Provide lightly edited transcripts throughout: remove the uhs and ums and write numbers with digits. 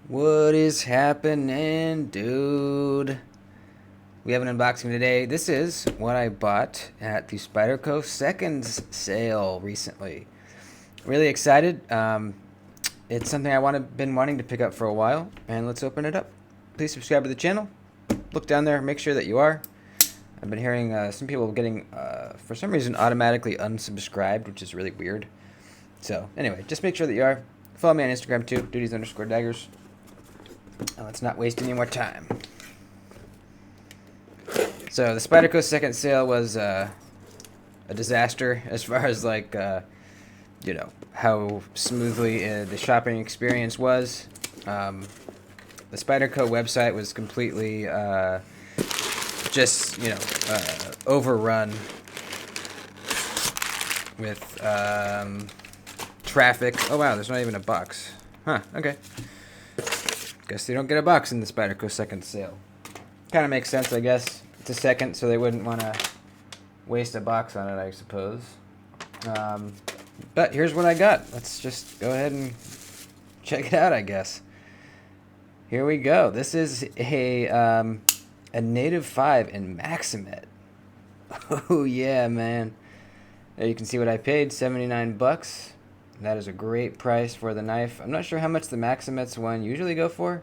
What is happening, dude? We have an unboxing today. This is what I bought at the Spyderco seconds sale recently. Really excited. It's something been wanting to pick up for a while, and let's open it up. Please subscribe to the channel. Look down there, make sure that you are. I've been hearing some people getting, for some reason, automatically unsubscribed, which is really weird. So, anyway, just make sure that you are. Follow me on Instagram too, duties_daggers. Let's not waste any more time. So the Spyderco second sale was a disaster as far as how smoothly the shopping experience was. The Spyderco website was completely just overrun with traffic. Oh wow, there's not even a box. Huh? Okay. Guess they don't get a box in the Spyderco second sale. Kind of makes sense, I guess. It's a second, so they wouldn't want to waste a box on it, I suppose. But here's what I got. Let's just go ahead and check it out, I guess. Here we go. This is a native 5 in Maximet. Oh yeah, man. There you can see what I paid, 79 bucks. That is a great price for the knife. I'm not sure how much the Maximets one usually go for,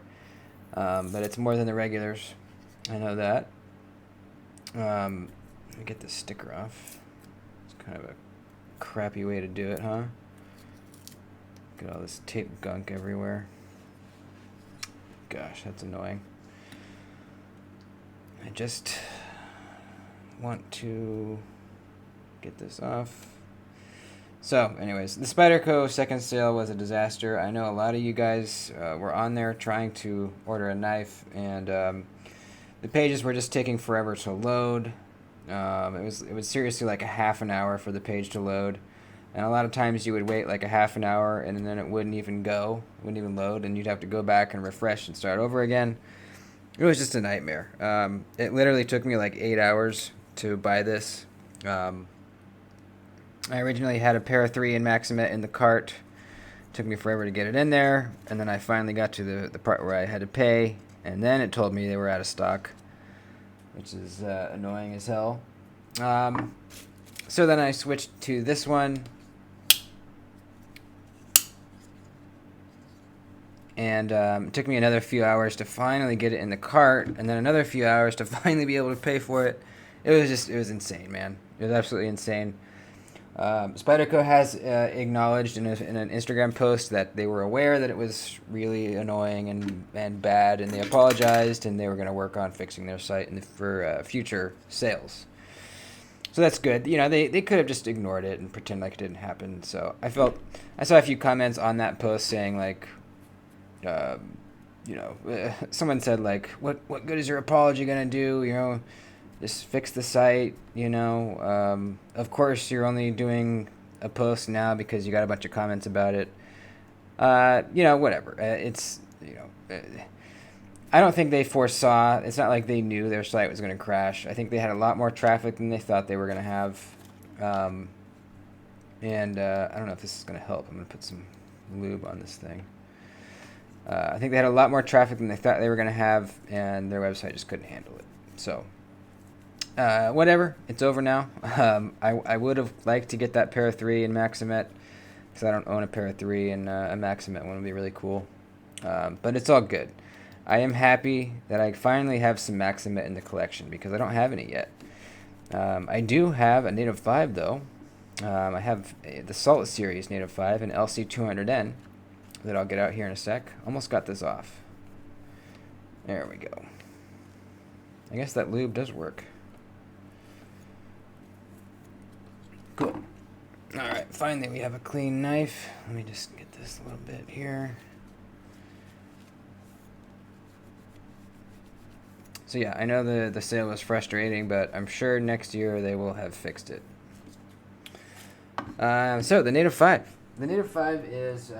but it's more than the regulars. I know that. Let me get this sticker off. It's kind of a crappy way to do it, huh? Get all this tape gunk everywhere. Gosh, that's annoying. I just want to get this off. So, anyways, the Spyderco second sale was a disaster. I know a lot of you guys were on there trying to order a knife, and the pages were just taking forever to load. It was seriously like a half an hour for the page to load, and a lot of times you would wait like a half an hour, and then it wouldn't even load, and you'd have to go back and refresh and start over again. It was just a nightmare. It literally took me like 8 hours to buy this. I originally had a pair of 3 in Maximet in the cart. Took me forever to get it in there, and then I finally got to the part where I had to pay, and then it told me they were out of stock, which is annoying as hell. So then I switched to this one, and it took me another few hours to finally get it in the cart, and then another few hours to finally be able to pay for it. It was insane, man. It was absolutely insane. Spyderco has acknowledged in an Instagram post that they were aware that it was really annoying and bad, and they apologized, and they were going to work on fixing their site for future sales. So that's good. You know, they could have just ignored it and pretend like it didn't happen. So I saw a few comments on that post saying like, someone said like, what good is your apology going to do? You know, just fix the site, Of course, you're only doing a post now because you got a bunch of comments about it. Whatever. I don't think they foresaw. It's not like they knew their site was going to crash. I think they had a lot more traffic than they thought they were going to have. I don't know if this is going to help. I'm going to put some lube on this thing. I think they had a lot more traffic than they thought they were going to have, and their website just couldn't handle it. So, whatever. It's over now. I would have liked to get that pair of 3 in Maximet, because I don't own a pair of 3, and a Maximet one would be really cool. But it's all good. I am happy that I finally have some Maximet in the collection, because I don't have any yet. I do have a Native 5, though. I have the Salt Series Native 5 and LC200N that I'll get out here in a sec. Almost got this off. There we go. I guess that lube does work. Cool. Alright, finally we have a clean knife. Let me just get this a little bit here. So yeah, I know the sale was frustrating, but I'm sure next year they will have fixed it. So the Native 5. The Native 5 is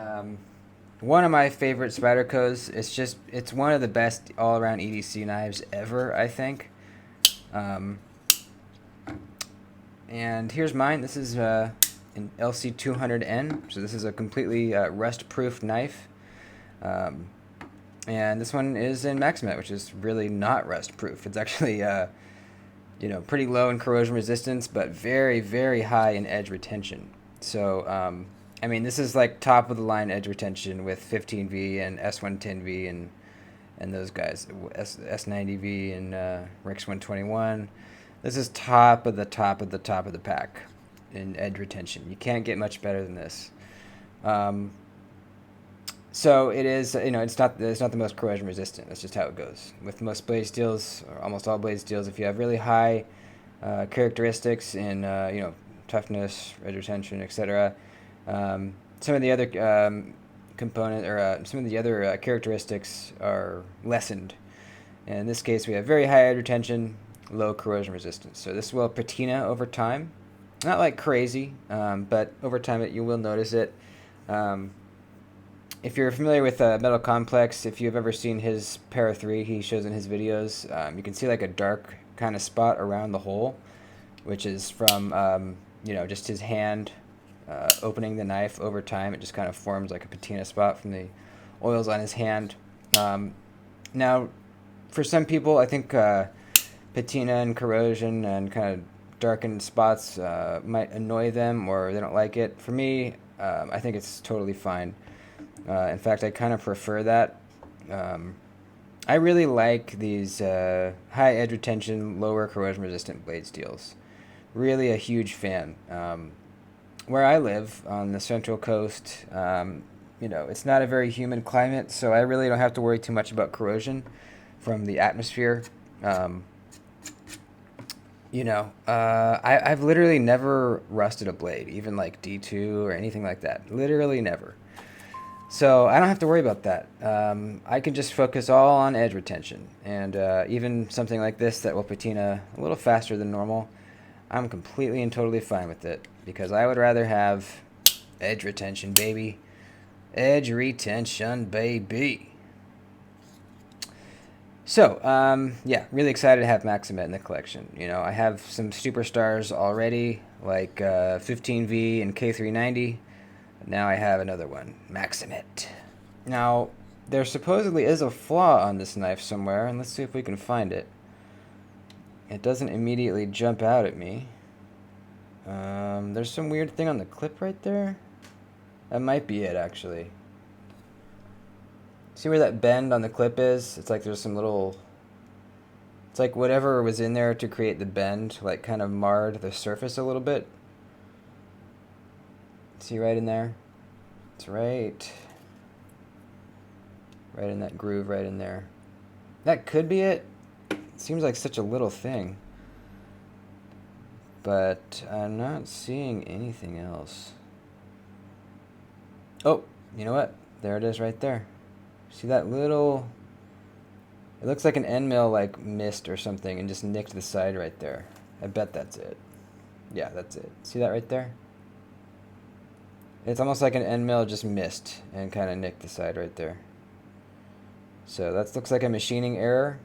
one of my favorite Spydercos. It's one of the best all-around EDC knives ever, I think. And here's mine. This is an LC200N. So this is a completely rust-proof knife. And this one is in Maximet, which is really not rust proof. It's actually pretty low in corrosion resistance, but very, very high in edge retention. So, I mean, this is like top of the line edge retention with 15V and S110V and those guys, S90V and Rex 121. This is top of the top of the top of the pack in edge retention. You can't get much better than this. So it is, it's not the most corrosion resistant. That's just how it goes. With most blade steels, or almost all blade steels, if you have really high characteristics in, toughness, edge retention, etc., some of the other some of the other characteristics are lessened. And in this case, we have very high edge retention, low corrosion resistance. So this will patina over time. Not like crazy, but over time you will notice it. If you're familiar with Metal Complex, if you've ever seen his Para 3 he shows in his videos, you can see like a dark kind of spot around the hole, which is from, just his hand opening the knife over time. It just kind of forms like a patina spot from the oils on his hand. Now, for some people, I think patina and corrosion and kind of darkened spots might annoy them or they don't like it. For me, I think it's totally fine. In fact, I kind of prefer that. I really like these high edge retention, lower corrosion resistant blade steels. Really a huge fan. Where I live on the Central Coast, it's not a very humid climate, so I really don't have to worry too much about corrosion from the atmosphere. I've literally never rusted a blade, even like D2 or anything like that. Literally never. So I don't have to worry about that. I can just focus all on edge retention. And even something like this that will patina a little faster than normal, I'm completely and totally fine with it. Because I would rather have edge retention, baby. Edge retention, baby. So, really excited to have Maximet in the collection. I have some superstars already, like 15V and K390. Now I have another one, Maximet. Now, there supposedly is a flaw on this knife somewhere, and let's see if we can find it. It doesn't immediately jump out at me. There's some weird thing on the clip right there. That might be it, actually. See where that bend on the clip is? It's like there's some little... It's like whatever was in there to create the bend, like kind of marred the surface a little bit. See right in there? It's right in that groove right in there. That could be it. It seems like such a little thing. But I'm not seeing anything else. Oh, you know what? There it is right there. See that little... It looks like an end mill like missed or something and just nicked the side right there. I bet that's it. Yeah, that's it. See that right there? It's almost like an end mill just missed and kind of nicked the side right there. So that looks like a machining error.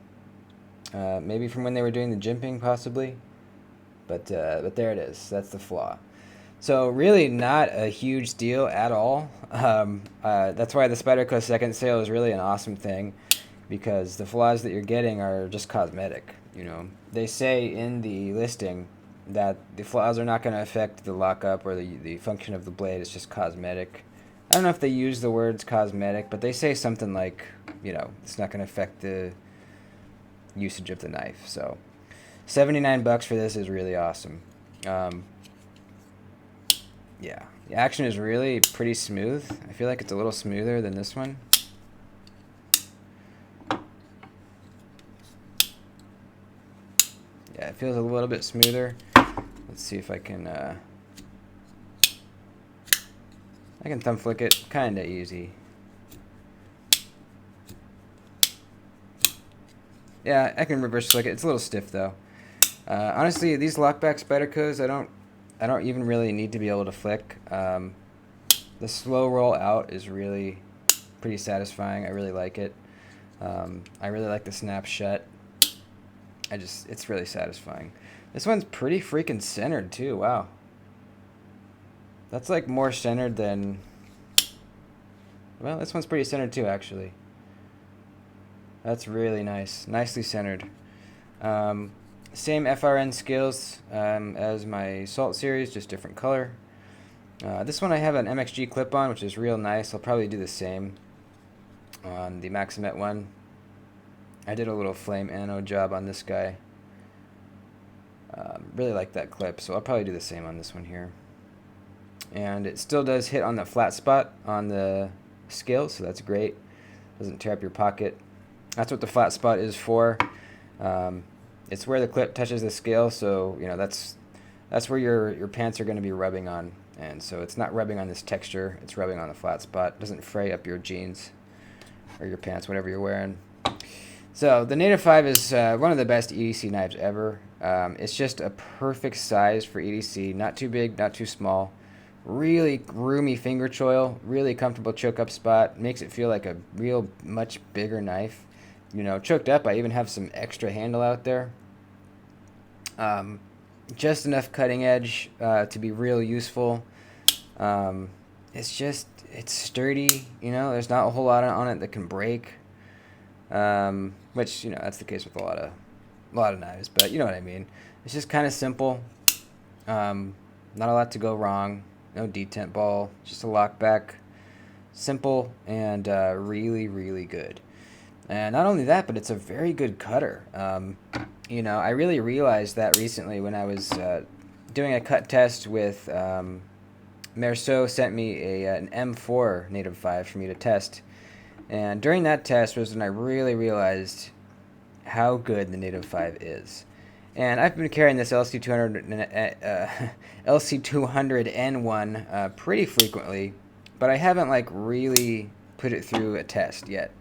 Maybe from when they were doing the jimping, possibly. But there it is. That's the flaw. So really not a huge deal at all. That's why the Spyderco second sale is really an awesome thing, because the flaws that you're getting are just cosmetic. They say in the listing that the flaws are not going to affect the lockup or the function of the blade. It's just cosmetic. I don't know if they use the words cosmetic, but they say something like, it's not going to affect the usage of the knife. So $79 for this is really awesome. Yeah, the action is really pretty smooth. I feel like it's a little smoother than this one. Yeah, it feels a little bit smoother. Let's see if I can thumb flick it kind of easy. Yeah, I can reverse flick it. It's a little stiff though. Honestly, these lockback Spydercos, I don't even really need to be able to flick. The slow roll out is really pretty satisfying. I really like it. I really like the snap shut. It's really satisfying. This one's pretty freaking centered too. Wow. That's like more centered than... Well, this one's pretty centered too, actually. That's really nice. Nicely centered. Same FRN scales as my Salt series, just different color. This one I have an MXG clip on, which is real nice. I'll probably do the same on the Maximet one. I did a little flame anode job on this guy. Really like that clip, so I'll probably do the same on this one here. And it still does hit on the flat spot on the scale, so that's great. Doesn't tear up your pocket. That's what the flat spot is for. It's where the clip touches the scale, so you know that's where your pants are going to be rubbing on. And so it's not rubbing on this texture, it's rubbing on the flat spot. It doesn't fray up your jeans or your pants, whatever you're wearing. So the Native 5 is one of the best EDC knives ever. It's just a perfect size for EDC, not too big, not too small. Really roomy finger choil, really comfortable choke up spot, makes it feel like a real much bigger knife. You know, choked up, I even have some extra handle out there. Just enough cutting edge to be real useful. It's sturdy, you know, there's not a whole lot on it that can break. Which, you know, that's the case with a lot of knives, but you know what I mean. It's just kind of simple. Not a lot to go wrong. No detent ball, just a lockback. Simple and really, really good. And not only that, but it's a very good cutter. You know, I really realized that recently when I was doing a cut test with Merceau sent me an M4 Native 5 for me to test. And during that test was when I really realized how good the Native 5 is. And I've been carrying this LC200N1 pretty frequently, but I haven't like really put it through a test yet.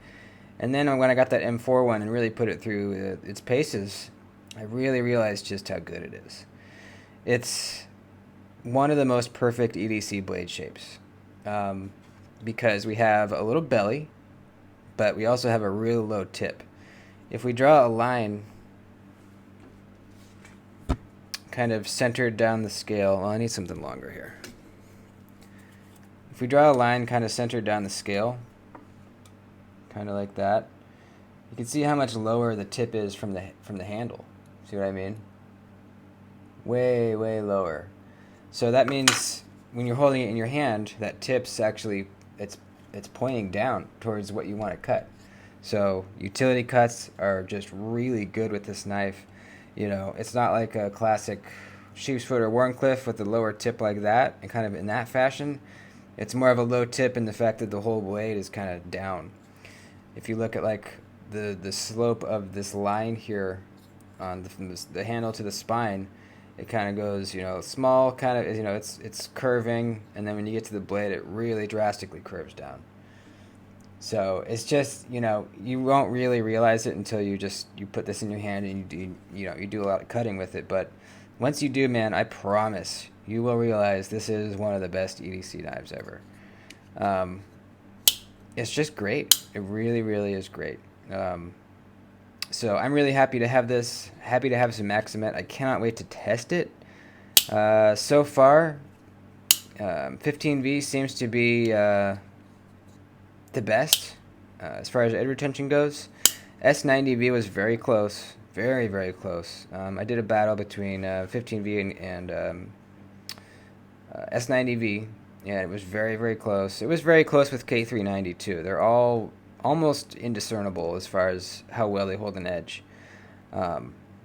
And then when I got that M4 one and really put it through its paces, I really realized just how good it is. It's one of the most perfect EDC blade shapes because we have a little belly, but we also have a real low tip. If we draw a line kind of centered down the scale, well, I need something longer here. If we draw a line kind of centered down the scale, kind of like that, you can see how much lower the tip is from the handle. See what I mean? Way, way lower. So that means when you're holding it in your hand, that tip's actually it's pointing down towards what you want to cut. So utility cuts are just really good with this knife. You know, it's not like a classic sheepsfoot or Warncliffe with the lower tip like that and kind of in that fashion. It's more of a low tip in the fact that the whole blade is kind of down. If you look at like the slope of this line here on from the handle to the spine, it kind of goes, you know, small kind of, you know, it's curving, and then when you get to the blade, it really drastically curves down. So it's just, you know, you won't really realize it until you put this in your hand and you do a lot of cutting with it. But once you do, man, I promise you will realize this is one of the best EDC knives ever. It's just great. It really, really is great. So I'm really happy to have this. Happy to have some Maximet. I cannot wait to test it. So far, 15V seems to be the best as far as edge retention goes. S90V was very close. Very, very close. I did a battle between 15V and S90V. Yeah, it was very, very close. It was very close with K390 too. They're all almost indiscernible as far as how well they hold an edge.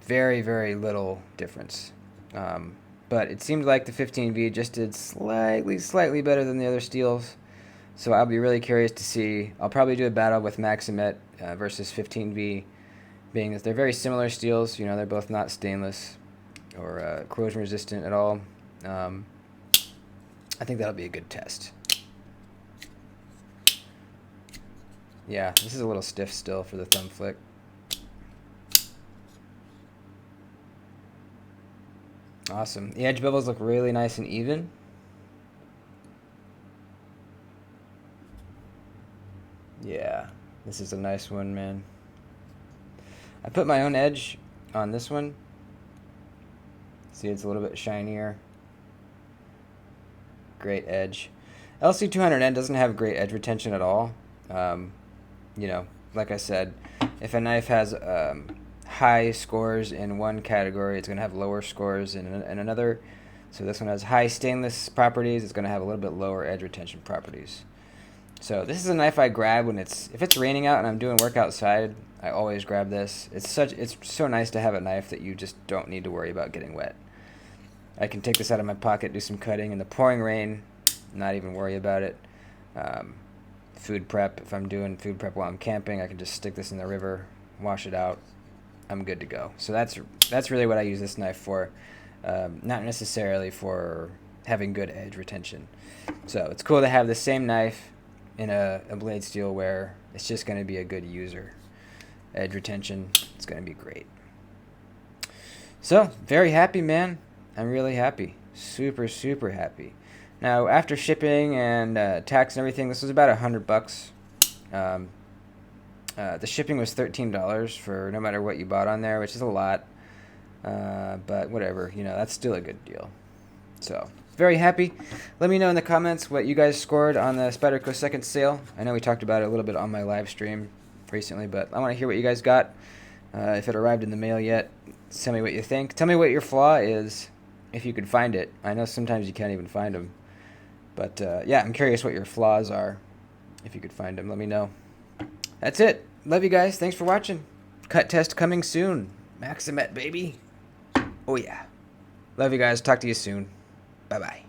Very, very little difference. But it seemed like the 15V just did slightly better than the other steels. So I'll be really curious to see. I'll probably do a battle with Maximet versus 15V, being that they're very similar steels. You know, they're both not stainless or corrosion resistant at all. I think that'll be a good test. Yeah, this is a little stiff still for the thumb flick. Awesome. The edge bevels look really nice and even. Yeah, this is a nice one, man. I put my own edge on this one. See, it's a little bit shinier. Great edge. LC200N doesn't have great edge retention at all. You know, like I said, If a knife has high scores in one category, it's going to have lower scores in another. So this one has high stainless properties. It's going to have a little bit lower edge retention properties. So this is a knife I grab when if it's raining out and I'm doing work outside. I always grab this. It's so nice to have a knife that you just don't need to worry about getting wet. I can take this out of my pocket, do some cutting in the pouring rain, not even worry about it. Food prep, if I'm doing food prep while I'm camping, I can just stick this in the river, wash it out. I'm good to go. So that's really what I use this knife for, not necessarily for having good edge retention. So it's cool to have the same knife in a blade steel where it's just going to be a good user. Edge retention, it's going to be great. So very happy, man. I'm really happy. Super, super happy. Now, after shipping and tax and everything, this was about $100. The shipping was $13 for no matter what you bought on there, which is a lot. But whatever, that's still a good deal. So, very happy. Let me know in the comments what you guys scored on the Spyderco second sale. I know we talked about it a little bit on my live stream recently, but I want to hear what you guys got. If it arrived in the mail yet, tell me what you think. Tell me what your flaw is, if you could find it. I know sometimes you can't even find them. But, yeah, I'm curious what your flaws are. If you could find them, let me know. That's it. Love you guys. Thanks for watching. Cut test coming soon. Maximet, baby. Oh, yeah. Love you guys. Talk to you soon. Bye-bye.